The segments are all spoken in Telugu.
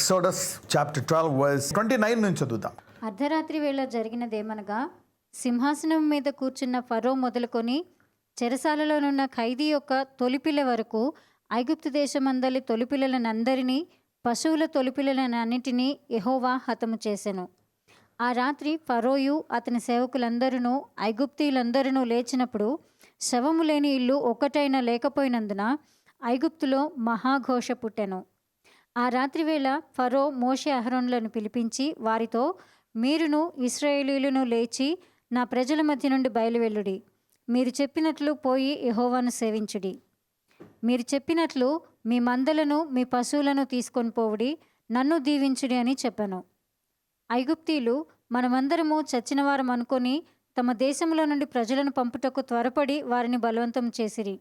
ఎక్సోడస్ చాప్టర్ 12 వర్స్ 29 నుంచి చదువుతాం. అర్ధరాత్రి వేళ జరిగినదేమనగా, సింహాసనం మీద కూర్చున్న ఫరో మొదలుకొని చెరసాలలోనున్న ఖైదీ యొక్క తొలిపిల్ల వరకు ఐగుప్తు దేశమందలి తొలిపిల్లలనందరినీ, పశువుల తొలిపిల్లలనన్నిటినీ యెహోవా హతము చేసెను. ఆ రాత్రి ఫరోయు అతని సేవకులందరూ ఐగుప్తీయులందరూ లేచినప్పుడు శవము లేని ఇల్లు ఒక్కటైనా లేకపోయినందున ఐగుప్తులో మహాఘోష పుట్టెను. ఆ రాత్రి వేళ ఫరో మోషే అహరోనులను పిలిపించి వారితో, మీరును ఇశ్రాయేలీయులను లేచి నా ప్రజల మధ్య నుండి బయలువెళ్ళుడి. మీరు చెప్పినట్లు పోయి యెహోవాను సేవించుడి. మీరు చెప్పినట్లు మీ మందలను మీ పశువులను తీసుకొని పోవుడి, నన్ను దీవించుడి అని చెప్పాను. ఐగుప్తీయులు మనమందరము చచ్చిన వారం అనుకొని తమ దేశంలో నుండి ప్రజలను పంపుటకు త్వరపడి వారిని బలవంతం చేసిరి.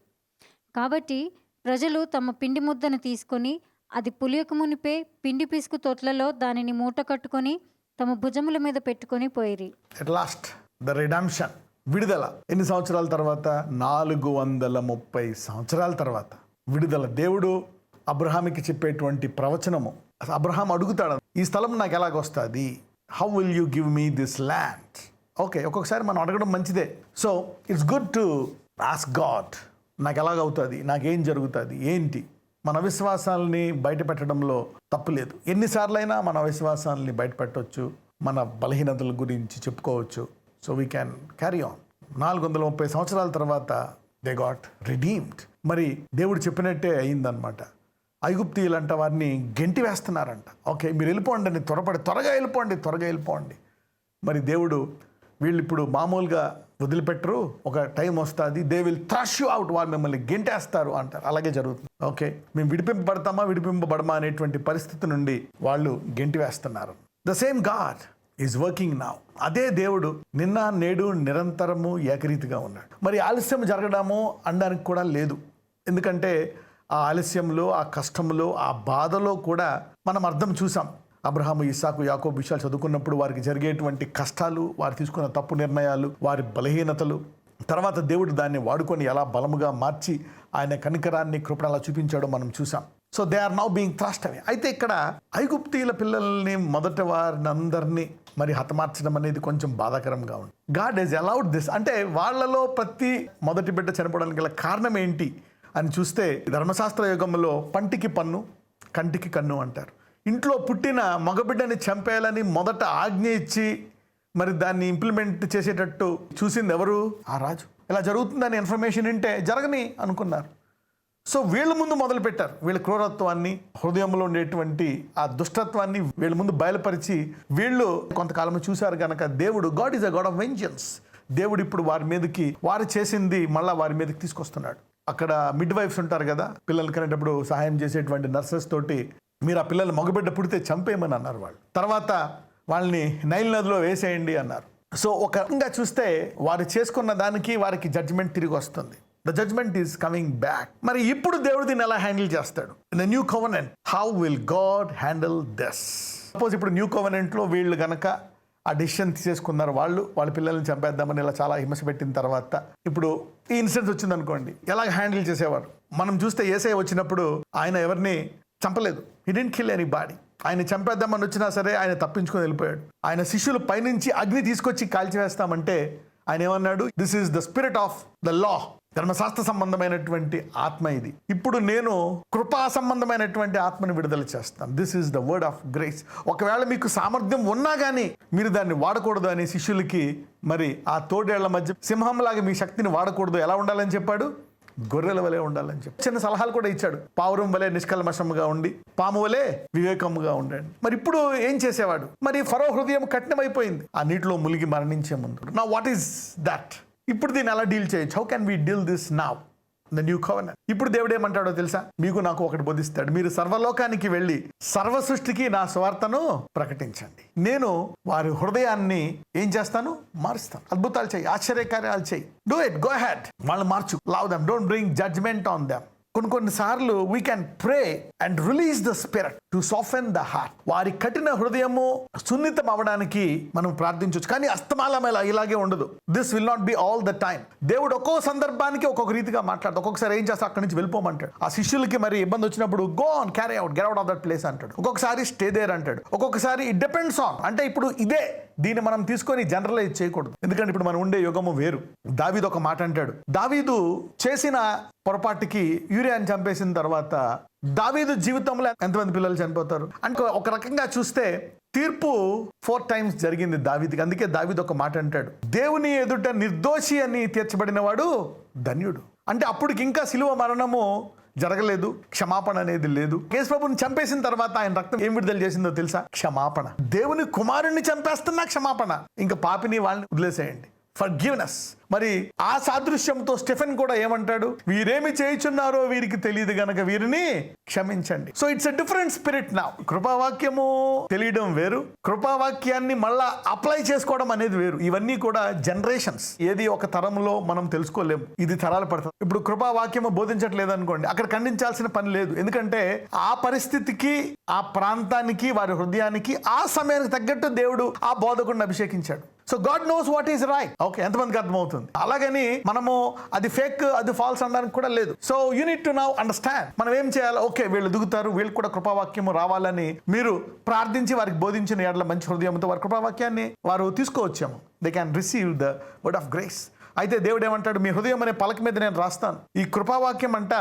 కాబట్టి ప్రజలు తమ పిండి ముద్దను తీసుకొని అది పులియక మునిపే పిండి పిసుకు తొట్లలో దానిని మూట కట్టుకొని తమ భుజముల మీద పెట్టుకొని పోయిరి. ఎట్ లాస్ట్ ద రిడమ్షన్, విడుదల. ఎన్ని సంవత్సరాల తర్వాత? 430 సంవత్సరాల తర్వాత విడుదల. దేవుడు అబ్రహాముకి చెప్పేటువంటి ప్రవచనము. అబ్రహాం అడుగుతాడు, ఈ స్థలం నాకు ఎలాగొస్తుంది? How will you give me this land? Okay, ఒక్కొక్కసారి మనం అడగడం మంచిదే. So it's good to ask God, నాకు ఎలాగవుతుంది, నాకేం జరుగుతుంది, ఏంటి? మన అవిశ్వాసాలని బయట పెట్టడంలో తప్పు లేదు. ఎన్నిసార్లైనా మన అవిశ్వాసాలని బయట పెట్టవచ్చు, మన బలహీనతల గురించి చెప్పుకోవచ్చు. So we can carry on. 430 సంవత్సరాల తర్వాత దే గాట్ రిడీమ్డ్. మరి దేవుడు చెప్పినట్టే అయిందనమాట. ఐగుప్తీయులంట వారిని గెంటి వేస్తున్నారంట. ఓకే, మీరు వెళ్ళిపోండి అని త్వరగా వెళ్ళిపోండి. మరి దేవుడు, వీళ్ళు ఇప్పుడు మామూలుగా వదిలిపెట్టరు, ఒక టైం వస్తుంది, they will thrash you out, వాళ్ళు మిమ్మల్ని గెంటేస్తారు అంటారు. అలాగే జరుగుతుంది. ఓకే, మేము విడిపింపబడమా అనేటువంటి పరిస్థితి నుండి వాళ్ళు గెంటి వేస్తున్నారు. The same God is working now. అదే దేవుడు నిన్న నేడు నిరంతరము ఏకరీతిగా ఉన్నాడు. మరి ఆలస్యం జరగడము అనడానికి కూడా లేదు. ఎందుకంటే ఆ ఆలస్యంలో, ఆ కష్టంలో, ఆ బాధలో కూడా మనం అర్థం చూసాం. అబ్రహాము, ఇస్సాకు, యాకోబు విషయాలు చదువుకున్నప్పుడు వారికి జరిగేటువంటి కష్టాలు, వారు తీసుకున్న తప్పు నిర్ణయాలు, వారి బలహీనతలు, తర్వాత దేవుడు దాన్ని వాడుకొని ఎలా బలముగా మార్చి ఆయన కనికరాన్ని, కృపను అలా చూపించాడో మనం చూసాం. So they are now being thrust away. అయితే ఇక్కడ ఐగుప్తీయుల పిల్లల్ని, మొదట వారిని అందరినీ మరి హతమార్చడం అనేది కొంచెం బాధాకరంగా ఉంది. God he's allowed this. అంటే వాళ్ళలో ప్రతి మొదటి బిడ్డ చనిపోవడానికి గల కారణం ఏంటి అని చూస్తే, ధర్మశాస్త్ర యుగంలో పంటికి పన్ను, కంటికి కన్ను అంటారు. ఇంట్లో పుట్టిన మగబిడ్డని చంపేయాలని మొదట ఆజ్ఞ ఇచ్చి మరి దాన్ని ఇంప్లిమెంట్ చేసేటట్టు చూసింది ఎవరు? ఆ రాజు. ఇలా జరుగుతుందని ఇన్ఫర్మేషన్ వింటే జరగని అనుకున్నారు. సో వీళ్ళ ముందు మొదలుపెట్టారు. వీళ్ళ క్రూరత్వాన్ని, హృదయంలో ఉండేటువంటి ఆ దుష్టత్వాన్ని వీళ్ళ ముందు బయలుపరిచి వీళ్ళు కొంతకాలం చూశారు కనుక దేవుడు, God is a God of vengeance. దేవుడు ఇప్పుడు వారి మీదకి, వారు చేసింది మళ్ళీ వారి మీదకి తీసుకొస్తున్నాడు. అక్కడ మిడ్ వైఫ్స్ ఉంటారు కదా, పిల్లలు కనేటప్పుడు సహాయం చేసేటువంటి నర్సెస్ తోటి, మీరు ఆ పిల్లలు మగబిడ్డ పుడితే చంపేయమని అన్నారు వాళ్ళు. తర్వాత వాళ్ళని నైల్ నదిలో వేసేయండి అన్నారు. సో ఒక రకంగా చూస్తే వారు చేసుకున్న దానికి వారికి జడ్జిమెంట్ తిరిగి వస్తుంది. The judgement is coming back. మరి ఇప్పుడు దేవుడు దీన్ని ఎలా హ్యాండిల్ చేస్తాడు? In the new covenant, how will God handle this? Suppose ఇప్పుడు న్యూ కవెనెంట్లో వీళ్ళు గనక ఆ డెసిషన్ తీసేసుకున్నారు, వాళ్ళ పిల్లల్ని చంపేద్దామని ఇలా చాలా హింస పెట్టిన తర్వాత ఇప్పుడు ఈ ఇన్సిడెంట్ వచ్చింది అనుకోండి, ఎలా హ్యాండిల్ చేసేవారు? మనం చూస్తే యేసయ్య వచ్చినప్పుడు ఆయన ఎవరిని చంపలేదు. He didn't kill anybody. ఆయన చంపేద్దామని వచ్చినా సరే ఆయన తప్పించుకొని వెళ్ళిపోయాడు. ఆయన శిష్యులు పైనుంచి అగ్ని తీసుకొచ్చి కాల్చివేస్తామంటే ఆయన ఏమన్నాడు? This is the spirit of the law. ధర్మశాస్త్ర సంబంధమైనటువంటి ఆత్మ ఇది. ఇప్పుడు నేను కృపా సంబంధమైనటువంటి ఆత్మని విడుదల చేస్తాను. This is the word of grace. ఒకవేళ మీకు సామర్థ్యం ఉన్నా కానీ మీరు దాన్ని వాడకూడదు అని శిష్యులకి, మరి ఆ తోడేళ్ల మధ్య సింహంలాగా మీ శక్తిని వాడకూడదు, ఎలా ఉండాలని చెప్పాడు? గొర్రెల వలె ఉండాలని చెప్పి చిన్న సలహాలు కూడా ఇచ్చాడు. పావురం వలె నిష్కల్మషముగా ఉండి, పాము వలె వివేకముగా ఉండండి. మరి ఇప్పుడు ఏం చేసేవాడు? మరి ఫరో హృదయం కఠినమైపోయింది ఆ నీటిలో మునిగి మరణించే ముందు. Now what is that? ఇప్పుడు దీన్ని ఎలా డీల్ చేయొచ్చు? How can we deal this now the new covenant? ఇప్పుడు దేవుడు ఏమంటాడో తెలుసా? మీకు నాకు ఒకటి బోధిస్తాడు. మీరు సర్వలోకానికి వెళ్ళి సర్వ సృష్టికి నా స్వార్థను ప్రకటించండి. నేను వారి హృదయాన్ని ఏం చేస్తాను? మారుస్తాను. అద్భుతాలు చేయి, ఆశ్చర్యకార్యాలు చేయి. Do it, go ahead. వాళ్ళు మార్చు, love them, don't bring judgement on them. కొన్నిసార్లు we can pray and release the spirit to soften the heart. వారి కఠిన హృదయము సున్నితం అవడానికి మనం ప్రార్థించవచ్చు, కానీ అస్తమాలమేలా ఇలాగే ఉండదు. This will not be all the time. దేవుడు ఒక్కో సందర్భానికి ఒక్కొక్క రీతిగా మాట్లాడతాడు. ఒక్కొక్కసారి ఏం చేస్తా, అక్కడి నుంచి వెళ్ళిపోమంటాడు. ఆ శిష్యులకి మరి ఇబ్బంది వచ్చినప్పుడు go on, carry out, get out of that place అంటాడు. ఒక్కొక్కసారి స్టే దేర్ అంటాడు. ఒక్కొక్కసారి ఇట్ డిపెండ్స్ ఆన్, అంటే ఇప్పుడు ఇదే, దీన్ని మనం తీసుకొని జనరలైజ్ చేయకూడదు, ఎందుకంటే ఇప్పుడు మనం ఉండే యుగము వేరు. దావీదు ఒక మాట అంటాడు. దావీదు చేసిన పొరపాటుకి యూరియాని చంపేసిన తర్వాత దావీదు జీవితంలో ఎంతమంది పిల్లలు చనిపోతారు అంటే ఒక రకంగా చూస్తే తీర్పు 4 times జరిగింది దావీదుకి. అందుకే దావీదు ఒక మాట అంటాడు, దేవుని ఎదుట నిర్దోషి అని తీర్చబడిన వాడు ధన్యుడు. అంటే అప్పటికి ఇంకా శిలువ మరణము జరగలేదు, క్షమాపణ అనేది లేదు. యేసు ప్రభుని చంపేసిన తర్వాత ఆయన రక్తం ఏం విడుదల చేసిందో తెలుసా? క్షమాపణ. దేవుని కుమారుణ్ణి చంపేస్తున్నా క్షమాపణ. ఇంకా పాపిని వాళ్ళని వదిలేసేయండి, ఫర్గివ్నెస్. మరి ఆ సాదృశ్యంతో స్టెఫెన్ కూడా ఏమంటాడు? వీరేమి చేయుచున్నారో వీరికి తెలియదు గనక వీరిని క్షమించండి. So it's a different spirit నా. కృపావాక్యము తెలియడం వేరు, కృపావాక్యాన్ని మళ్ళా అప్లై చేసుకోవడం అనేది వేరు. ఇవన్నీ కూడా జనరేషన్స్, ఏది ఒక తరంలో మనం తెలుసుకోలేము, ఇది తరాలు పడతాం. ఇప్పుడు కృపావాక్యము బోధించట్లేదు అనుకోండి, అక్కడ ఖండించాల్సిన పని లేదు, ఎందుకంటే ఆ పరిస్థితికి, ఆ ప్రాంతానికి, వారి హృదయానికి, ఆ సమయానికి తగ్గట్టు దేవుడు ఆ బోధకుడిని అభిషేకించాడు. So God knows what is right. Okay, ఎంతమందికి అర్థమవుతుంది? అలాగని మనము అది ఫేక్, అది ఫాల్స్ అనడానికి కూడా లేదు. So you need to now understand మనం ఏం చేయాలి. ఓకే, వీళ్ళు దిగుతారు, వీళ్ళు కూడా కృపావాక్యము రావాలని మీరు ప్రార్థించి వారికి బోధించిన ఎడల మంచి హృదయంతో వారి కృపావాక్యాన్ని వారు తీసుకోవచ్చాము. They can receive the word of grace. అయితే దేవుడు ఏమంటాడు? మీ హృదయం అనే పలక మీద నేను రాస్తాను. ఈ కృపావాక్యం అంట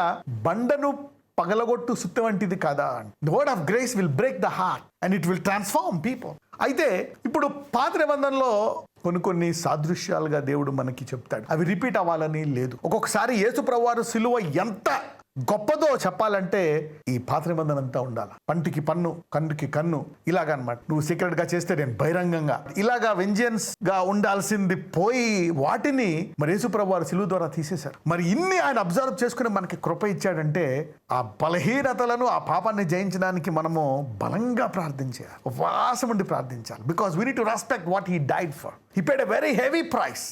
బండను పగలగొట్టు సుత్తి వంటిది కదా. The word of grace will break the heart and it will transform people. అయితే ఇప్పుడు పాత నిబంధనలో కొన్ని సాదృశ్యాలుగా దేవుడు మనకి చెప్తాడు. అవి రిపీట్ అవ్వాలని లేదు. ఒక్కొక్కసారి యేసు ప్రభువారు సిలువ ఎంత గొప్పదో చెప్పాలంటే ఈ పాత నిబంధన అంతా ఉండాలి. పంటికి పన్ను, కన్నుకి కన్ను, ఇలాగా అనమాట. నువ్వు సీక్రెట్ గా చేస్తే నేను బహిరంగంగా, ఇలాగా వెంజన్స్ గా ఉండాల్సింది పోయి వాటిని మరి యేసు ప్రభువారు సిలువ ద్వారా తీసేశారు. మరి ఇన్ని ఆయన అబ్జర్వ్ చేసుకుని మనకి కృప ఇచ్చాడంటే ఆ బలహీనతలను, ఆ పాపాన్ని జయించడానికి మనము బలంగా ప్రార్థించాలి, ఉపవాసం ఉండి ప్రార్థించాలి. Because we need to respect what he died for. He paid a very heavy price.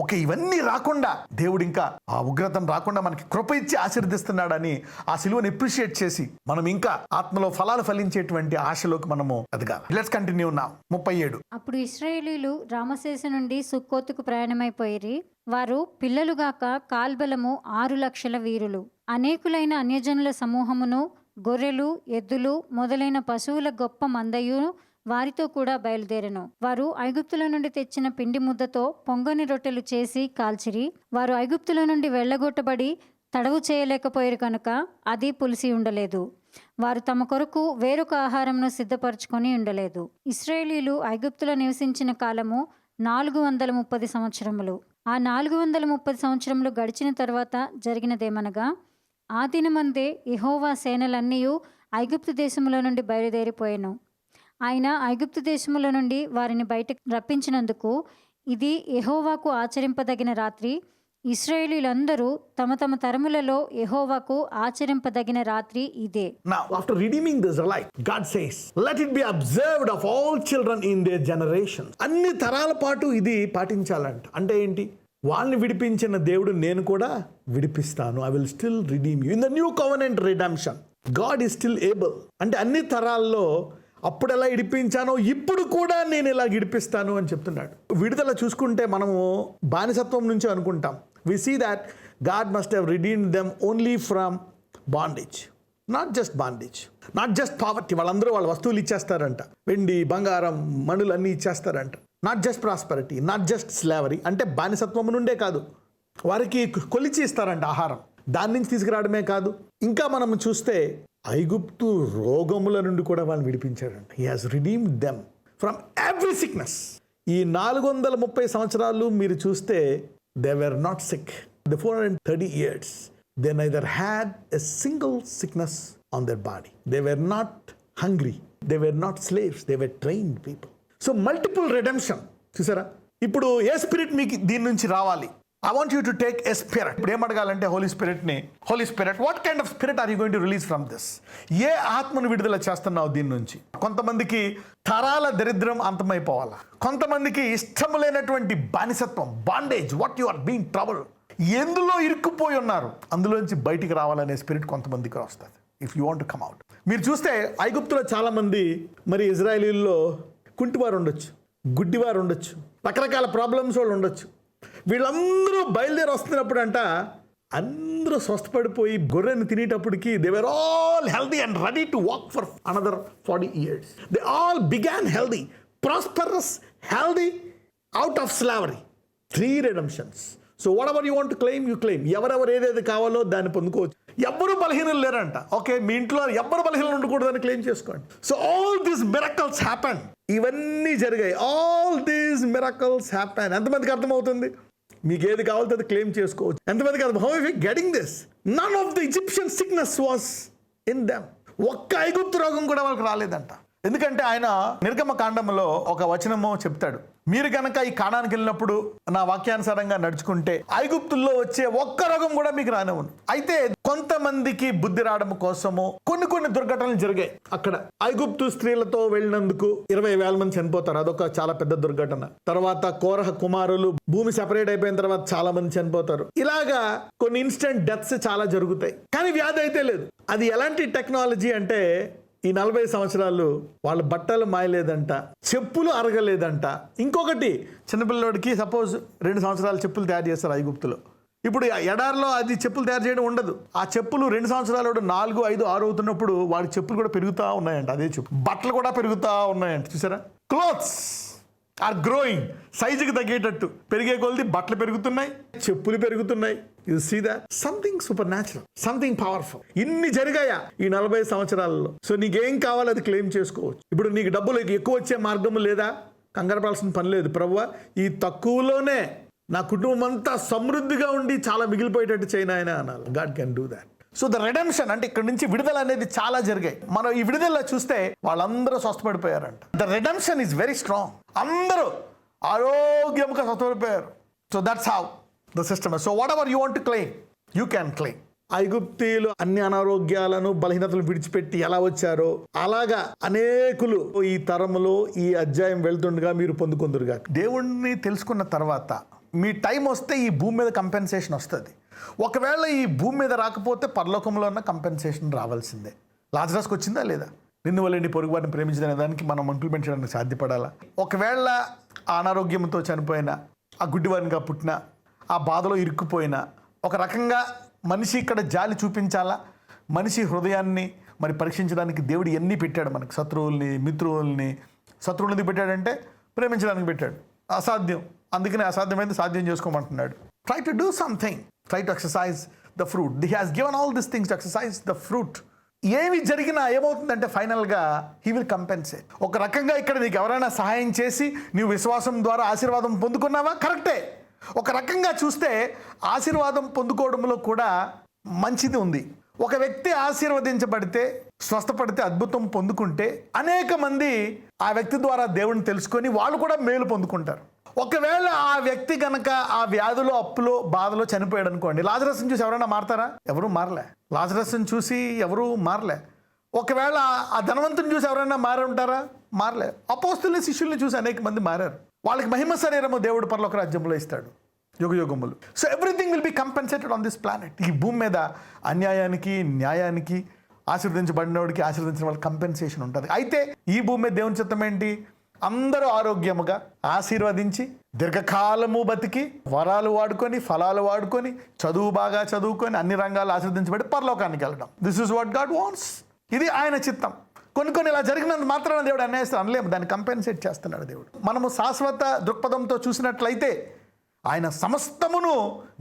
Okay, ఇవన్నీ రాకుండా దేవుడు ఇంకా ఆ ఉగ్రతను రాకుండా మనకి కృప ఇచ్చి ఆశీర్దిస్తున్నాడని ఆ సిలువను అప్రిషియేట్ చేసి మనం ఇంకా ఆత్మలో ఫలాలు ఫలించేటువంటి ఆశలోకి మనము ఎదగాలి. Let's continue now. 37. అప్పుడు ఇశ్రాయేలీలు రామశేష నుండి సుక్కోతుకు ప్రయాణమైపోయిరి. వారు పిల్లలుగాక కాల్బలము 6,00,000 వీరులు, అనేకులైన అన్యజనుల సమూహమును, గొర్రెలు, ఎద్దులు మొదలైన పశువుల గొప్ప మందయు వారితో కూడా బయలుదేరెను. వారు ఐగుప్తుల నుండి తెచ్చిన పిండి ముద్దతో పొంగని రొట్టెలు చేసి కాల్చిరి. వారు ఐగుప్తుల నుండి వెళ్ళగొట్టబడి తడవు చేయలేకపోయారు కనుక అది పులిసి ఉండలేదు. వారు తమ కొరకు వేరొక ఆహారంను సిద్ధపరచుకొని ఉండలేదు. ఇశ్రాయేలీలు ఐగుప్తులో నివసించిన కాలము 430 సంవత్సరములు. ఆ 430 సంవత్సరములు గడిచిన తర్వాత జరిగినదేమనగా, ఆ దినమందే యెహోవా సేనలన్నీయు ఐగుప్తు దేశములో నుండి బయలుదేరిపోయెను. ఆయన ఐగుప్తు దేశముల నుండి వారిని బయటకు రప్పించినందుకు ఇది యెహోవాకు ఆచరింపదగిన రాత్రి. ఇశ్రాయేలీలందరూ తమ తమ తరములలో యెహోవాకు ఆచరింపదగిన రాత్రి ఇదే. Now, after redeeming the Israelite, God says, let it be observed of all children in their generations. అన్ని తరాల పాటు ఇది పాటించాలంట. అంటే ఏంటి? వాళ్ళని విడిపించిన దేవుడు నేను కూడా విడిపిస్తాను. I will still redeem you. In the new covenant redemption, God is still able. అంటే అన్ని తరాల్లో అప్పుడు ఎలా ఇడిపించానో ఇప్పుడు కూడా నేను ఇలా ఇడిపిస్తాను అని చెప్తున్నాడు. విడుదల చూసుకుంటే మనము బానిసత్వం నుంచి అనుకుంటాం. We see that God must have redeemed them only from bondage. Not just bondage, not just poverty. వాళ్ళందరూ వాళ్ళ వస్తువులు ఇచ్చేస్తారంట, వెండి, బంగారం, మణులు అన్నీ ఇచ్చేస్తారంట. Not just prosperity, not just slavery, అంటే బానిసత్వం నుండే కాదు, వారికి కొలిచి ఇస్తారంట ఆహారం, దాని నుంచి తీసుకురావడమే కాదు, ఇంకా మనం చూస్తే ఐగుప్తు రోగముల నుండి కూడా వాళ్ళని విడిపించాడంట. He has redeemed them from every sickness. ఈ 430 సంవత్సరాలు మీరు చూస్తే they were not sick. The 430 years they neither had a single sickness on their body. They were not hungry, they were not slaves, they were trained people. So multiple redemption. చూసారా? ఇప్పుడు ఏ స్పిరిట్ మీకు దీని నుంచి రావాలి? I want you to take a spirit. ఇప్పుడు ఏం అడగాలంటే హోలీ స్పిరిట్ని, holy spirit, what kind of spirit are you going to release from this? ఏ ఆత్మను విడుదల చేస్తున్నావు దీని నుంచి? కొంతమందికి తరాల దరిద్రం అంతమైపోవాలా, కొంతమందికి ఇష్టం లేనటువంటి బానిసత్వం, bondage, what you are being trouble, ఎందులో ఇరుక్కుపోయి ఉన్నారు అందులోంచి బయటికి రావాలనే స్పిరిట్ కొంతమందికి వస్తుంది. If you want to come out. మీరు చూస్తే ఐగుప్తులో చాలామంది మరి ఇజ్రాయేలీల్లో కుంటివారు ఉండొచ్చు, గుడ్డివారు ఉండొచ్చు, రకరకాల ప్రాబ్లమ్స్ వాళ్ళు ఉండొచ్చు. వీళ్ళందరూ బయలుదేరి వస్తున్నప్పుడు అంట అందరూ స్వస్థపడిపోయి గొర్రెని తినేటప్పటికి they were all healthy and ready to walk for another 40 years. They all began healthy, prosperous, healthy, out of slavery. 3 redemptions. So whatever you want to claim you claim. ఎవరెవరు ఏదైతే కావాలో దాన్ని పొందుకోవచ్చు. ఎవ్వరూ బలహీనలు లేరంట. ఓకే, మీ ఇంట్లో ఎవ్వరు బలహీనలు ఉండకూడదని క్లెయిమ్ చేసుకోండి. So all these miracles happen. ఇవన్నీ జరిగాయి. All these miracles happen. ఎంతమందికి అర్థమవుతుంది? మీకు ఏది కావాలో అది క్లెయిమ్ చేసుకోవచ్చు. ఎంతమందికి అర్థం? How if you getting this? None of the Egyptian sickness was in them. ఒక్క ఐగుప్తు రోగం కూడా వాళ్ళకి రాలేదంట. ఎందుకంటే ఆయన నిర్గమ కాండంలో ఒక వచనము చెప్తాడు, మీరు కనుక ఈ కానానికి వెళ్ళినప్పుడు నా వాక్యానుసారంగా నడుచుకుంటే ఐగుప్తుల్లో వచ్చే ఒక్క రోగం కూడా మీకు రానివ్వను. అయితే కొంతమందికి బుద్ధి రావడం కోసము కొన్ని దుర్ఘటనలు జరిగాయి. అక్కడ ఐగుప్తు స్త్రీలతో వెళ్ళినందుకు 20,000 మంది చనిపోతారు. అదొక చాలా పెద్ద దుర్ఘటన. తర్వాత కోరహ కుమారులు భూమి సెపరేట్ అయిపోయిన తర్వాత చాలా మంది చనిపోతారు. ఇలాగా కొన్ని ఇన్స్టెంట్ డెత్స్ చాలా జరుగుతాయి. కానీ వ్యాధి అయితే లేదు. అది ఎలాంటి టెక్నాలజీ అంటే ఈ 40 సంవత్సరాలు వాళ్ళ బట్టలు మాయలేదంట, చెప్పులు అరగలేదంట. ఇంకొకటి, చిన్నపిల్లడికి సపోజ్ 2 సంవత్సరాలు చెప్పులు తయారు చేస్తారు ఐగుప్తులో. ఇప్పుడు ఎడారిలో అది చెప్పులు తయారు చేయడం ఉండదు. ఆ చెప్పులు 2 సంవత్సరాలు 4, 5, 6 అవుతున్నప్పుడు వాడి చెప్పులు కూడా పెరుగుతూ ఉన్నాయంట. అదే చెప్పు, బట్టలు కూడా పెరుగుతూ ఉన్నాయంట. చూసారా? Clothes are growing. సైజుకి తగ్గేటట్టు పెరిగే కొలది బట్టలు పెరుగుతున్నాయి, చెప్పులు పెరుగుతున్నాయి. You see that? Something supernatural, something powerful. ఇన్ని జరిగాయా ఈ 40 సంవత్సరాలలో? సో నీకేం కావాలో అది క్లెయిమ్ చేసుకోవచ్చు. ఇప్పుడు నీకు డబ్బులు ఎక్కువ వచ్చే మార్గం లేదా? కంగారు పడాల్సిన పని లేదు. ప్రభువా, ఈ తక్కువలోనే నా కుటుంబం అంతా సమృద్ధిగా ఉండి చాలా మిగిలిపోయేటట్టు చేయను ఆయన అనాలి. God can do that. So the redemption అంటే ఇక్కడ నుంచి విడుదల అనేది చాలా జరిగాయి. మనం ఈ విడుదల చూస్తే వాళ్ళందరూ స్వస్థపడిపోయారంట. The redemption is very strong. అందరూ ఆరోగ్యంగా స్వస్థపడిపోయారు. So that's how the system. So whatever you want to claim you can claim. ఐగుప్తీయులు అన్ని అనారోగ్యాలను బలహీనతలు విడిచిపెట్టి ఎలా వచ్చారో అలాగా అనేకులు ఈ తరములో ఈ అధ్యాయం వెళ్తుండగా మీరు పొందుకుందురుగా. దేవుణ్ణి తెలుసుకున్న తర్వాత మీ టైం వస్తే ఈ భూమి మీద కంపెన్సేషన్ వస్తుంది. ఒకవేళ ఈ భూమి మీద రాకపోతే పరలోకంలో ఉన్న కంపెన్సేషన్ రావాల్సిందే. లాజరస్కి వచ్చిందా లేదా? నిన్ను వల్ల నీ పొరుగు వారిని ప్రేమించదనే దానికి మనం ఇంప్లిమెంట్ చేయడానికి సాధ్యపడాలా? ఒకవేళ ఆ అనారోగ్యంతో చనిపోయిన, ఆ గుడ్డివారిగా పుట్టిన, ఆ బాధలో ఇరుక్కుపోయిన, ఒక రకంగా మనిషి ఇక్కడ జాలి చూపించాలా? మనిషి హృదయాన్ని మరి పరీక్షించడానికి దేవుడు ఎన్ని పెట్టాడు మనకు? శత్రువుల్ని, మిత్రువుల్ని. శత్రువులు ఎందుకు పెట్టాడంటే ప్రేమించడానికి పెట్టాడు. అసాధ్యం, అందుకనే అసాధ్యమైంది సాధ్యం చేసుకోమంటున్నాడు. Try to do something, try to exercise the fruit. He has given all this things to exercise the fruit. ఏమి జరిగినా ఏమవుతుందంటే ఫైనల్గా హీ విల్ కంపెన్సేట్. ఒక రకంగా ఇక్కడ నీకు ఎవరైనా సహాయం చేసి నీవు విశ్వాసం ద్వారా ఆశీర్వాదం పొందుకున్నావా? కరెక్టే. ఒక రకంగా చూస్తే ఆశీర్వాదం పొందుకోవడంలో కూడా మంచిది ఉంది. ఒక వ్యక్తి ఆశీర్వదించబడితే, స్వస్థపడితే, అద్భుతం పొందుకుంటే అనేక మంది ఆ వ్యక్తి ద్వారా దేవుడిని తెలుసుకొని వాళ్ళు కూడా మేలు పొందుకుంటారు. ఒకవేళ ఆ వ్యక్తి కనుక ఆ వ్యాధులో, అప్పులో, బాధలో చనిపోయాడు అనుకోండి, లాజరస్ని చూసి ఎవరైనా మారతారా? ఎవరూ మారలే. లాజరస్ని చూసి ఎవరూ మారలే. ఒకవేళ ఆ ధనవంతుని చూసి ఎవరైనా మారి ఉంటారా? మారలే. అపోస్తుల్ని, శిష్యుల్ని చూసి అనేక మంది మారారు. వాళ్ళకి మహిమ శరీరము దేవుడు పరలోక రాజ్యంలో ఇస్తాడు యుగయుగములు. So everything will be compensated on this planet. ఈ భూమి మీద అన్యాయానికి, న్యాయానికి, ఆశీర్వదించబడినోడికి, ఆశీర్వదించిన వాళ్ళకి కంపెన్సేషన్ ఉంటుంది. అయితే ఈ భూమి మీద దేవుని చిత్తం ఏంటి? అందరూ ఆరోగ్యముగా ఆశీర్వదించి దీర్ఘకాలము బతికి వరాలు వాడుకొని, ఫలాలు వాడుకొని, చదువు బాగా చదువుకొని, అన్ని రంగాలు ఆశీర్వదించబడి పరలోకానికి వెళ్ళడం. This is what God wants. ఇది ఆయన చిత్తం. కొన్ని ఇలా జరిగినంత మాత్రాన దేవుడు అన్యాయస్తులు అనలేము. దాన్ని కంపెన్సేట్ చేస్తున్నాడు దేవుడు. మనము శాశ్వత దృక్పథంతో చూసినట్లయితే ఆయన సమస్తమును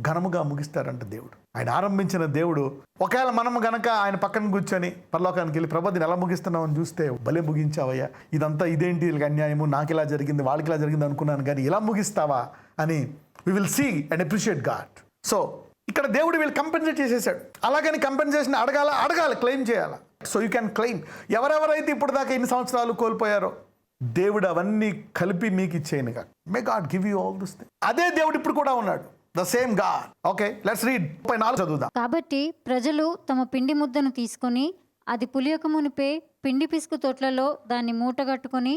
ఘనముగా ముగిస్తారంట దేవుడు. ఆయన ఆరంభించిన దేవుడు ఒకవేళ మనం గనక ఆయన పక్కన కూర్చొని పరలోకానికి వెళ్ళి ప్రభుని ఎలా ముగిస్తున్నావు అని చూస్తే, భలే ముగించావయ్యా, ఇదంతా ఇదేంటి, వీళ్ళకి అన్యాయము, నాకు ఇలా జరిగింది, వాళ్ళకి ఇలా జరిగింది అనుకున్నాను, కానీ ఇలా ముగిస్తావా అని we will see and appreciate God. So ఇక్కడ దేవుడు వీళ్ళు కంపెన్సేట్ చేసేసాడు. అలాగని కంపెన్సేషన్ అడగాలి, క్లెయిమ్ చేయాలి. So you can claim. ఎవరెవరైతే ఇప్పుడు దాకా ఎన్ని సంవత్సరాలు కోల్పోయారో దేవుడు అవన్నీ కలిపి మీకు ఇచ్చేయనుగా. May God give you all this thing. అదే దేవుడు ఇప్పుడు కూడా ఉన్నాడు. The same God. Okay, let's read. 4 చదువుదాం. కాబట్టి ప్రజలు తమ పిండి ముద్దను తీసుకొని అది పులియక మునిపే పిండి పిసుకు తొట్లలో దాన్ని మూటగట్టుకొని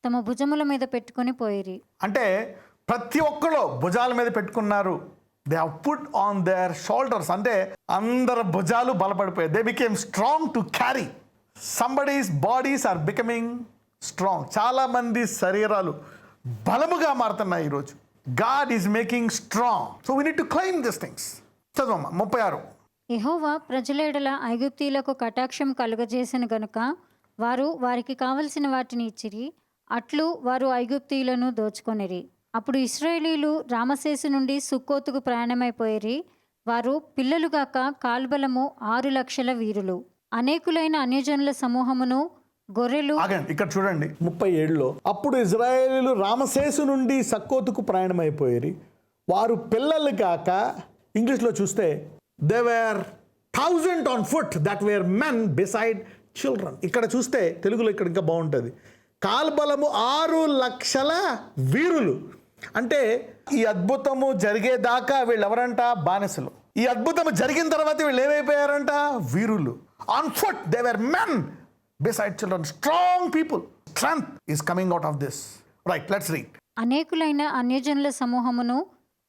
తమ భుజముల మీద పెట్టుకొని పోయిరి. అంటే ప్రతి ఒక్కరు భుజాల మీద పెట్టుకున్నారు. They have put on their shoulders, అంటే అందరి భుజాలు బలపడిపోయాయి. They became strong to carry. Somebody's bodies are becoming strong. చాలామంది శరీరాలు బలముగా మారుతున్నాయి ఈరోజు. God is making strong. So we need to claim this things. చదవమ్మా 36. యెహోవా ప్రజల ఎడల ఐగుప్తీయులకు కటాక్షం కలుగజేసిన గనుక వారు వారికి కావలసిన వాటిని ఇచ్చిరి, అట్లు వారు ఐగుప్తీయులను దోచుకొనిరి. అప్పుడు ఇశ్రాయేలీలు రామశేసు నుండి సుక్కోతుకు ప్రయాణమైపోయిరి. వారు పిల్లలుగాక కాల్బలము 6,00,000 వీరులు, అనేకులైన అన్యజనుల సమూహమును, గొర్రెలు. ఆగండి, ఇక్కడ చూడండి 37లో. అప్పుడు ఇజ్రాయేలీలు రామశేసు నుండి సక్కోతుకు ప్రయాణమైపోయారు. వారు పిల్లలు కాక, ఇంగ్లీష్లో చూస్తే they were 1,000 on foot that were men beside children. ఇక్కడ చూస్తే తెలుగులో ఇక్కడ ఇంకా బాగుంటుంది. కాల్బలము 6,00,000 వీరులు. అంటే ఈ అద్భుతము జరిగేదాకా వీళ్ళు ఎవరంట? బానిసలు. ఈ అద్భుతము జరిగిన తర్వాత వీళ్ళు ఏమైపోయారంట? వీరులు. On foot they were men beside children, strong people. Strength is coming out of this. Right, let's read. అనేకులైన అన్యజనుల సమూహమును,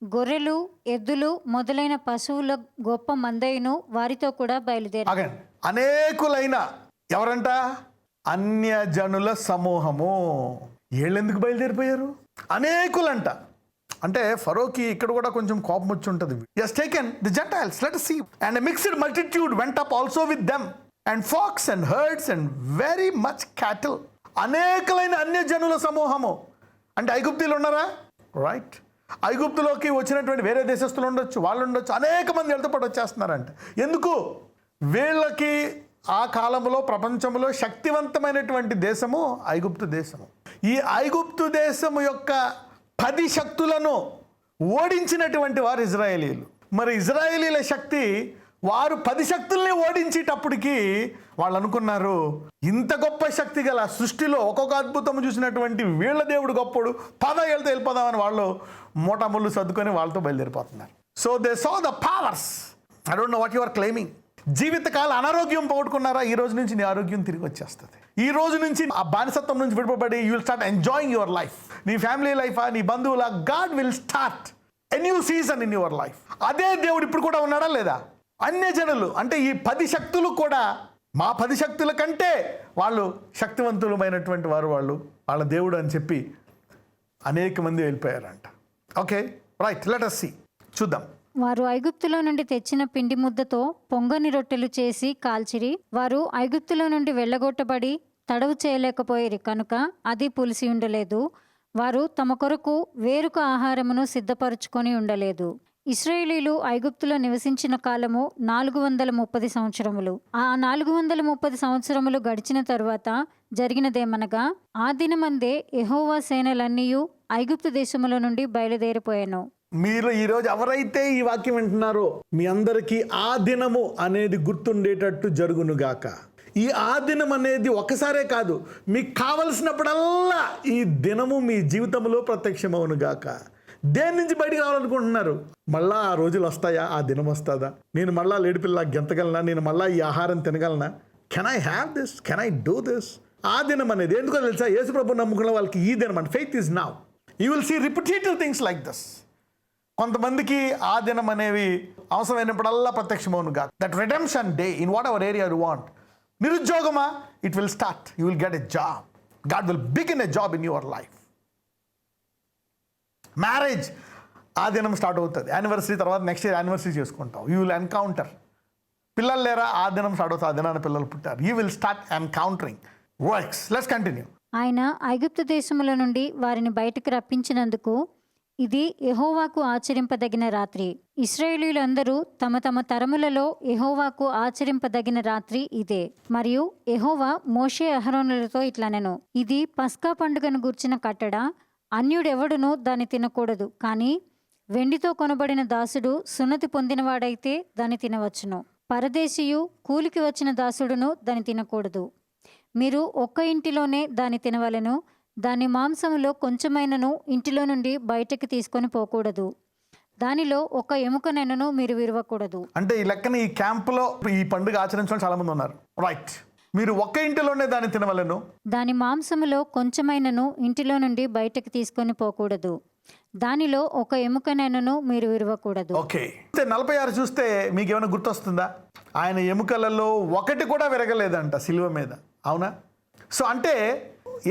గొర్రెలు, ఎద్దులు మొదలైన పశువుల గొప్ప మందయును వారితో కూడా బయలుదేరి. అగైన్, అనేకులైన ఎవరంట? అన్యజనుల సమూహము. వీళ్ళెందుకు బయలుదేరిపోయారు? అనేకులంట. అంటే ఫరోకి ఇక్కడ కూడా కొంచెం కోపం వచ్చి ఉంటుంది. As taken the Gentiles, let us see. And a mixed multitude went up also with them, and flocks and herds and very much cattle. అనేకులైన అన్యజనుల సమూహము అంటే ఐగుప్తీయులు ఉన్నారా? రైట్. ఐగుప్తులోకి వచ్చినటువంటి వేరే దేశస్తులు ఉండొచ్చు, వాళ్ళు ఉండొచ్చు. అనేక మంది వెళ్తూ పాటు వచ్చేస్తున్నారంట. ఎందుకు? వీళ్ళకి ఆ కాలంలో ప్రపంచంలో శక్తివంతమైనటువంటి దేశము ఐగుప్తు దేశము. ఈ ఐగుప్తు దేశము యొక్క 10 శక్తులను ఓడించినటువంటి వారు ఇజ్రాయేలీలు. మరి ఇజ్రాయేలీల శక్తి, వారు 10 శక్తుల్ని ఓడించేటప్పటికి వాళ్ళు అనుకున్నారు, ఇంత గొప్ప శక్తి గల సృష్టిలో ఒక్కొక్క అద్భుతం చూసినటువంటి వీళ్ళ దేవుడు గొప్పడు, 10 ఏళ్ళతో వెళ్ళిపోదామని వాళ్ళు మూటముళ్ళు సర్దుకొని వాళ్ళతో బయలుదేరిపోతున్నారు. So they saw the powers. I don't know what you are claiming. జీవితకాల అనారోగ్యం పోగొట్టుకున్నారా? ఈ రోజు నుంచి నీ ఆరోగ్యం తిరిగి వచ్చేస్తుంది. ఈ రోజు నుంచి ఆ బానిసత్వం నుంచి విడిపబడి you will start enjoying your life. నీ ఫ్యామిలీ లైఫా, నీ బంధువుల, God will start a new season in your life. అదే దేవుడు ఇప్పుడు కూడా ఉన్నాడా లేదా? అన్యజనులు అంటే ఈ 10 శక్తులు కూడా మా 10 శక్తుల కంటే వాళ్ళు శక్తివంతులమైనటువంటి వారు, వాళ్ళ దేవుడు అని చెప్పి అనేక మంది వెళ్ళిపోయారంట. Okay, right, let us see. చూద్దాం. వారు ఐగుప్తులో నుండి తెచ్చిన పిండి ముద్దతో పొంగని రొట్టెలు చేసి కాల్చిరి. వారు ఐగుప్తులో నుండి వెళ్ళగొట్టబడి తడవు చేయలేకపోయిరి కనుక అది పులిసి ఉండలేదు. వారు తమ కొరకు వేరొక ఆహారమును సిద్ధపరచుకొని ఉండలేదు. ఇశ్రాయేలీలు ఐగుప్తులో నివసించిన కాలము 430 సంవత్సరములు. ఆ 430 సంవత్సరములు గడిచిన తరువాత జరిగినదేమనగా, ఆ దినమందే యెహోవా సేనలన్నీయు ఐగుప్తు దేశముల నుండి బయలుదేరిపోయాను. మీరు ఈరోజు ఎవరైతే ఈ వాక్యం వింటున్నారో మీ అందరికీ ఆ దినము అనేది గుర్తుండేటట్టు జరుగునుగాక. ఈ ఆ దినం అనేది ఒకసారే కాదు, మీకు కావలసినప్పుడల్లా ఈ దినము మీ జీవితంలో ప్రత్యక్షమవునుగాక. దేని నుంచి బయటికి రావాలనుకుంటున్నారు? మళ్ళా ఆ రోజులు వస్తాయా? ఆ దినం వస్తుందా? నేను మళ్ళా లేడిపిల్ల గెంతగలనా? నేను మళ్ళా ఈ ఆహారం తినగలనా? Can I have this? Can I do this? ఆ దినం అనేది ఎందుకో తెలుసా? యేసుప్రభు నమ్ముకున్న వాళ్ళకి ఈ దినం and faith is now. You will see repetitive things like this. కొంతమందికి ఆ దినం అనేవి అవసరమైనప్పుడల్లా ప్రత్యక్షమవునుగా. That redemption day in whatever area you want. నిరుద్యోగమా? It will start. You will get a job. God will begin a job in your life. Marriage ఆ దినం స్టార్ట్ అవుతుంది. యానివర్సరీ తర్వాత నెక్స్ట్ ఇయర్ యానివర్సరీ చేసుకుంటావు. You will encounter. పిల్లలు లేరా? ఆ దినం స్టార్ట్ అవుతుంది. ఆ దినాన పిల్లలు పుట్టారు. You will start encountering works. Let's continue. ఆయన ఐగుప్తు దేశముల నుండి వారిని బయటకు రప్పించినందుకు ఇది యెహోవాకు ఆచరింపదగిన రాత్రి. ఇశ్రాయేలీయులందరూ తమ తమ తరములలో యెహోవాకు ఆచరింపదగిన రాత్రి ఇదే. మరియు యెహోవా మోషే అహరోనులతో ఇట్లనెను, ఇది పస్కా పండుగను గూర్చిన కట్టడ. అన్యుడెవడునూ దాన్ని తినకూడదు. కానీ వెండితో కొనబడిన దాసుడు సున్నతి పొందినవాడైతే దాన్ని తినవచ్చును. పరదేశీయు, కూలికి వచ్చిన దాసుడును దాన్ని తినకూడదు. మీరు ఒక్క ఇంటిలోనే దాన్ని తినవలెను. దాని మాంసములో కొంచెమైనను ఇంటిలో నుండి బయటకి తీసుకొని పోకూడదు. దానిలో ఒక ఎముకనైనను మీరు విరవకూడదు. అంటే ఈ లెక్కన ఈ క్యాంపులో ఈ పండుగ ఆచరించడం చాలా మంది ఉన్నారు. రైట్. మీరు ఒక్క ఇంటిలోనే దాన్ని తినవలెను. దాని మాంసములో కొంచెమైనను ఇంటిలో నుండి బయటకి తీసుకొని పోకూడదు. దానిలో ఒక ఎముకనైనను మీరు విరవకూడదు. ఓకే, 46 చూస్తే మీకు ఏమైనా గుర్తొస్తుందా? ఆయన ఎముకలలో ఒకటి కూడా విరగలేదంట సిలువ మీద, అవునా? సో అంటే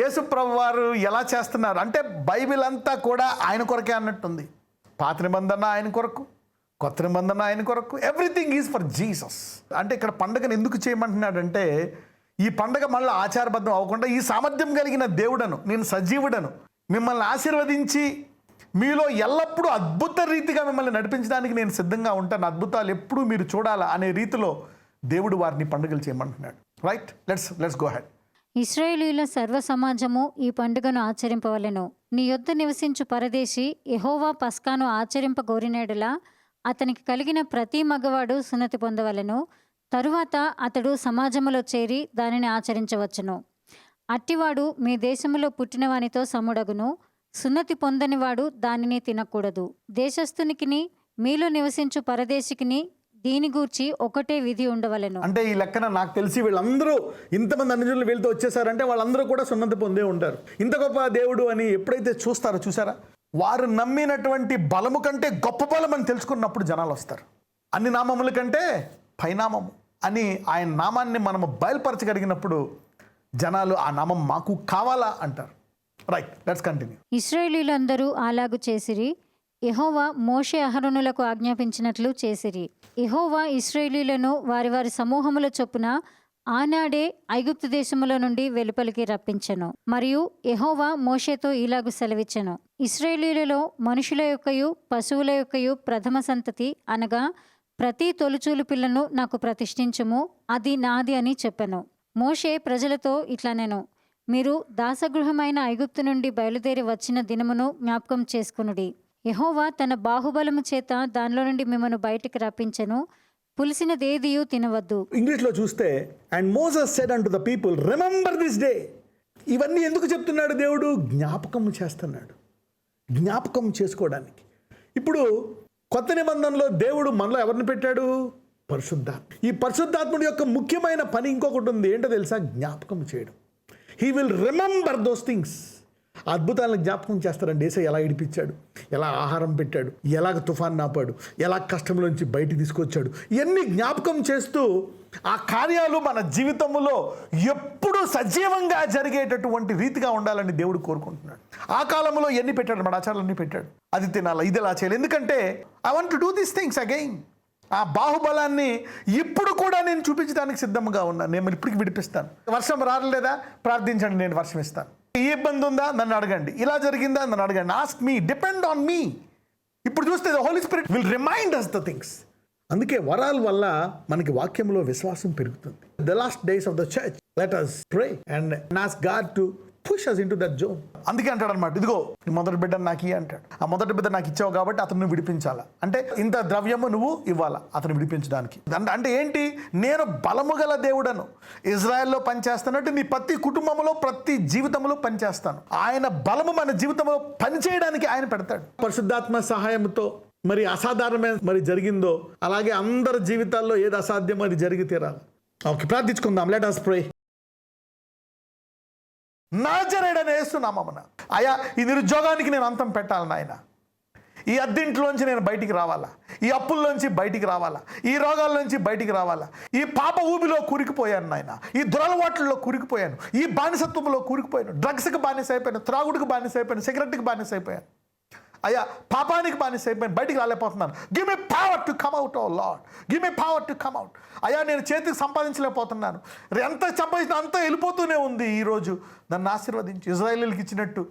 యేసు ప్రభు వారు ఎలా చేస్తున్నారు అంటే బైబిల్ అంతా కూడా ఆయన కొరకే అన్నట్టుంది. పాత నిబంధన ఆయన కొరకు, కొత్త నిబంధన ఆయన కొరకు, ఎవ్రీథింగ్ ఈజ్ ఫర్ జీసస్. అంటే ఇక్కడ పండుగను ఎందుకు చేయమంటున్నాడంటే ఈ పండుగ మళ్ళీ ఆచారబద్ధం అవ్వకుండా ఈ సామర్థ్యం కలిగిన దేవుడను, నేను సజీవుడను, మిమ్మల్ని ఆశీర్వదించి మీలో ఎల్లప్పుడూ అద్భుత రీతిగా మిమ్మల్ని నడిపించడానికి నేను సిద్ధంగా ఉంటాను, అద్భుతాలు ఎప్పుడూ మీరు చూడాలా అనే రీతిలో దేవుడు వారిని పండుగలు చేయమంటున్నాడు. Right, let's go head. ఇశ్రాయేలీయుల సర్వ సమాజము ఈ పండుగను ఆచరింపవలెను. నీ యొద్ద నివసించు పరదేశి యెహోవా పస్కాను ఆచరింపగోరినెడల అతనికి కలిగిన ప్రతి మగవాడు సున్నతి పొందవలెను. తరువాత అతడు సమాజములో చేరి దానిని ఆచరించవచ్చును. అట్టివాడు మీ దేశములో పుట్టినవానితో సముడగును. సున్నతి పొందనివాడు దానిని తినకూడదు. దేశస్థునికిని మీలో నివసించు పరదేశికిని దీని గూర్చి ఒకటే విధి ఉండవలెను. అంటే ఈ లెక్కన నాకు తెలిసి వీళ్ళందరూ ఇంతమంది అన్యజనులు వీళ్ళతో వచ్చేసారంటే వాళ్ళందరూ కూడా సున్నతి పొందే ఉంటారు. ఇంత గొప్ప దేవుడు అని ఎప్పుడైతే చూస్తారో చూసారా, వారు నమ్మినటువంటి బలము కంటే గొప్ప బలం అని తెలుసుకున్నప్పుడు జనాలు వస్తారు. అన్ని నామముల కంటే పైనామము అని ఆయన నామాన్ని మనము బయలుపరచగలిగినప్పుడు జనాలు ఆ నామం మాకు కావాలా అంటారు. Right, let's continue. ఇశ్రాయేలీయులందరూ అలాగు చేసిరి. యెహోవా మోషే అహరోనులకు ఆజ్ఞాపించినట్లు చేసిరి. యెహోవా ఇశ్రాయేలీయులను వారి వారి సమూహముల చొప్పున ఆనాడే ఐగుప్తు దేశములో నుండి వెలుపలికి రప్పించెను. మరియు యెహోవా మోషేతో ఇలాగు సెలవిచ్చెను. ఇశ్రాయేలీయులలో మనుషుల యొక్కయు పశువుల యొక్కయు ప్రథమ సంతతి అనగా ప్రతి తొలిచూలు పిల్లను నాకు ప్రతిష్ఠించుము, అది నాది అని చెప్పెను. మోషే ప్రజలతో ఇట్లనెను, మీరు దాసగృహమైన ఐగుప్తు నుండి బయలుదేరి వచ్చిన దినమును జ్ఞాపకం చేసుకునుడి. యెహోవా తన బాహుబలము చేత దానిలో నుండి మిమ్మను బయటికి రప్పించెను. పులిసినదేదియు తినవద్దు. ఇంగ్లీష్లో చూస్తే and Moses said unto the people remember this day. ఇవన్నీ ఎందుకు చెప్తున్నాడు దేవుడు? జ్ఞాపకం చేస్తున్నాడు, జ్ఞాపకం చేసుకోవడానికి. ఇప్పుడు కొత్త నిబంధనలో దేవుడు మనలో ఎవరిని పెట్టాడు? పరిశుద్ధాత్మ. ఈ పరిశుద్ధాత్ముడి యొక్క ముఖ్యమైన పని ఇంకొకటి ఉంది, ఏంటో తెలుసా? జ్ఞాపకం చేయడం. He will remember those things. అద్భుతాలను జ్ఞాపకం చేస్తారండి. యేసయ్య ఎలా ఇడిపించాడు, ఎలా ఆహారం పెట్టాడు, ఎలాగ తుఫాన్ నాపాడు, ఎలా కష్టంలోంచి బయటికి తీసుకొచ్చాడు, ఇవన్నీ జ్ఞాపకం చేస్తూ ఆ కార్యాలు మన జీవితంలో ఎప్పుడూ సజీవంగా జరిగేటటువంటి రీతిగా ఉండాలని దేవుడు కోరుకుంటున్నాడు. ఆ కాలంలో ఎన్ని పెట్టాడు? మన ఆచారాలన్నీ పెట్టాడు. అది తినాలా, ఇది ఎలా చేయాలి, ఎందుకంటే I want to do these things again. ఆ బాహుబలాన్ని ఇప్పుడు కూడా నేను చూపించడానికి సిద్ధంగా ఉన్నాను. నేను ఇప్పటికి విడిపిస్తాను. వర్షం రాలేదా? ప్రార్థించండి, నేను వర్షం ఇస్తాను. ఈ ఇబ్బంది ఉందా? నన్ను అడగండి. ఇలా జరిగిందా? నన్ను అడగండి. Ask me, depend on me. ఇప్పుడు చూస్తే the Holy Spirit will remind us the things. అందుకే వరాల వల్ల మనకి వాక్యంలో విశ్వాసం పెరుగుతుంది. The last days of the church let us pray and ask God to push us into that zone. అందుకే అంటాడు అనమాట, ఇదిగో నీ మొదటి బిడ్డ నాకు ఇయ్యి అంటాడు. ఆ మొదటి బిడ్డ నాకు ఇచ్చావు కాబట్టి అతను విడిపించాలా. అంటే ఇంత ద్రవ్యము నువ్వు ఇవ్వాలా అతను విడిపించడానికి. అంటే ఏంటి? నేను బలము గల దేవుడను, ఇజ్రాయెల్లో పనిచేస్తున్నట్టు నీ ప్రతి కుటుంబంలో ప్రతి జీవితంలో పనిచేస్తాను. ఆయన బలము మన జీవితంలో పనిచేయడానికి ఆయన పెడతాడు. పరిశుద్ధాత్మ సహాయంతో మరి అసాధారణమైన మరి జరిగిందో అలాగే అందరి జీవితాల్లో ఏది అసాధ్యమో అది జరిగి తీరాలి. ఓకే, ప్రార్థించుకుందాం. Let us pray. నాజరేయుడైన యేసు నామమున అయ్యా, ఈ నిరుద్యోగానికి నేను అంతం పెట్టాలి నాయన. ఈ అద్దెంట్లోంచి నేను బయటికి రావాలా, ఈ అప్పుల్లోంచి బయటికి రావాలా, ఈ రోగాల్లోంచి బయటికి రావాలా, ఈ పాప ఊబిలో కూరుకుపోయాను నాయన, ఈ దురలవాట్లలో కూరుకుపోయాను, ఈ బానిసత్వంలో కూరుకుపోయాను, డ్రగ్స్కి బానిస అయిపోయాను, త్రాగుడికి బానిస అయిపోయాను, సిగరెట్కి బానిస అయిపోయాను, అయ్యా పాపానికి బానిస అయిపోయాను, బయటికి రాలేకపోతున్నాను. Give me power to come out, oh Lord, give me power to come out. అయ్యా నేను చేతికి సంపాదించలేకపోతున్నాను, ఎంత సంపాదించినా అంతా వెళ్ళిపోతూనే ఉంది. ఈరోజు నన్ను ఆశీర్వదించి ఇజ్రాయేలీలకు ఇచ్చినట్టు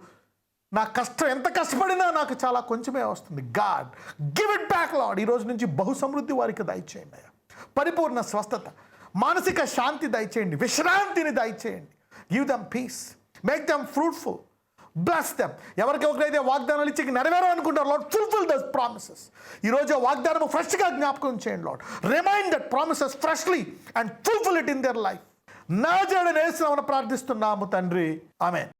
నా కష్టం ఎంత కష్టపడినా నాకు చాలా కొంచెమే వస్తుంది. God give it back lord. ఈరోజు నుంచి బహు సమృద్ధి వారికి దయచేయండి అయ్యా. పరిపూర్ణ స్వస్థత, మానసిక శాంతి దయచేయండి, విశ్రాంతిని దయచేయండి. Give them peace, make them fruitful, bless them. ఎవరికైతే వాగ్దానాలు ఇచ్చి నెరవేరాలనుకుంటారు లార్డ్, ఫుల్ఫిల్ దోస్ ప్రామిసెస్. ఈరోజు ఆ వాగ్దానం ఫ్రెష్గా జ్ఞాపకం చేయండి Lord. Remind that promises freshly and fulfil it in their life. నాజరేయుడైన యేసు నామమున ప్రార్థిస్తున్నాము తండ్రి, ఆమేన్.